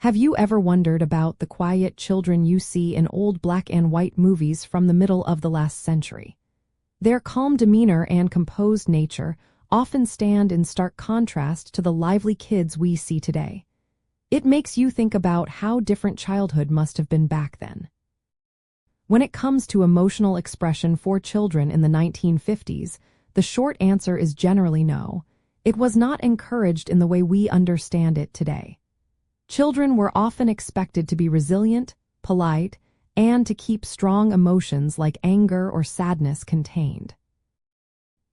Have you ever wondered about the quiet children you see in old black and white movies from the middle of the last century? Their calm demeanor and composed nature often stand in stark contrast to the lively kids we see today. It makes you think about how different childhood must have been back then. When it comes to emotional expression for children in the 1950s, the short answer is generally no. It was not encouraged in the way we understand it today. Children were often expected to be resilient, polite, and to keep strong emotions like anger or sadness contained.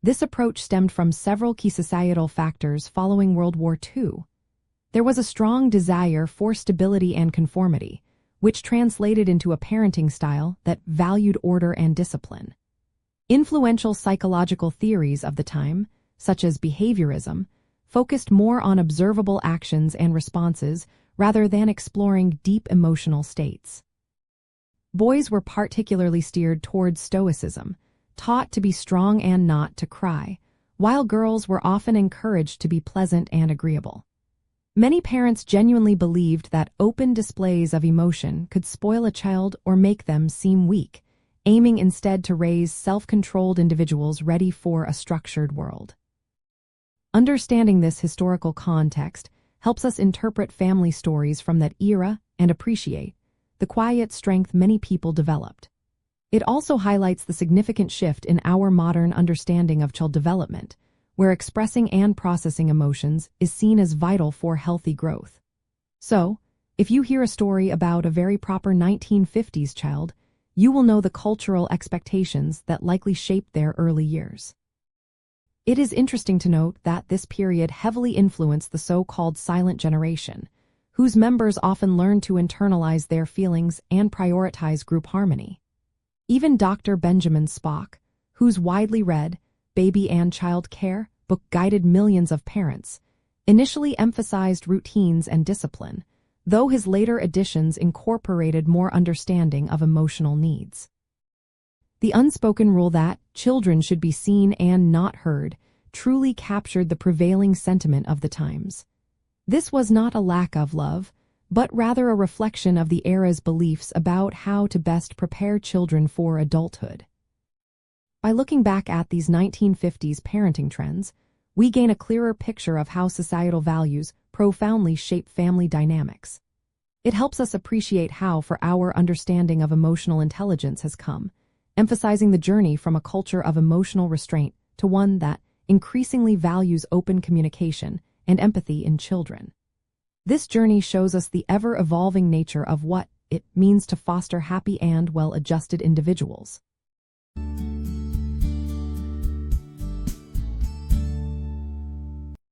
This approach stemmed from several key societal factors following World War II. There was a strong desire for stability and conformity, which translated into a parenting style that valued order and discipline. Influential psychological theories of the time, such as behaviorism, focused more on observable actions and responses rather than exploring deep emotional states. Boys were particularly steered towards stoicism, taught to be strong and not to cry, while girls were often encouraged to be pleasant and agreeable. Many parents genuinely believed that open displays of emotion could spoil a child or make them seem weak, aiming instead to raise self-controlled individuals ready for a structured world. Understanding this historical context helps us interpret family stories from that era and appreciate the quiet strength many people developed. It also highlights the significant shift in our modern understanding of child development, where expressing and processing emotions is seen as vital for healthy growth. So, if you hear a story about a very proper 1950s child, you will know the cultural expectations that likely shaped their early years. It is interesting to note that this period heavily influenced the so-called silent generation, whose members often learned to internalize their feelings and prioritize group harmony. Even Dr. Benjamin Spock, whose widely read Baby and Child Care book guided millions of parents, initially emphasized routines and discipline, though his later editions incorporated more understanding of emotional needs. The unspoken rule that children should be seen and not heard truly captured the prevailing sentiment of the times. This was not a lack of love, but rather a reflection of the era's beliefs about how to best prepare children for adulthood. By looking back at these 1950s parenting trends, we gain a clearer picture of how societal values profoundly shape family dynamics. It helps us appreciate how far our understanding of emotional intelligence has come, emphasizing the journey from a culture of emotional restraint to one that increasingly values open communication and empathy in children. This journey shows us the ever-evolving nature of what it means to foster happy and well-adjusted individuals.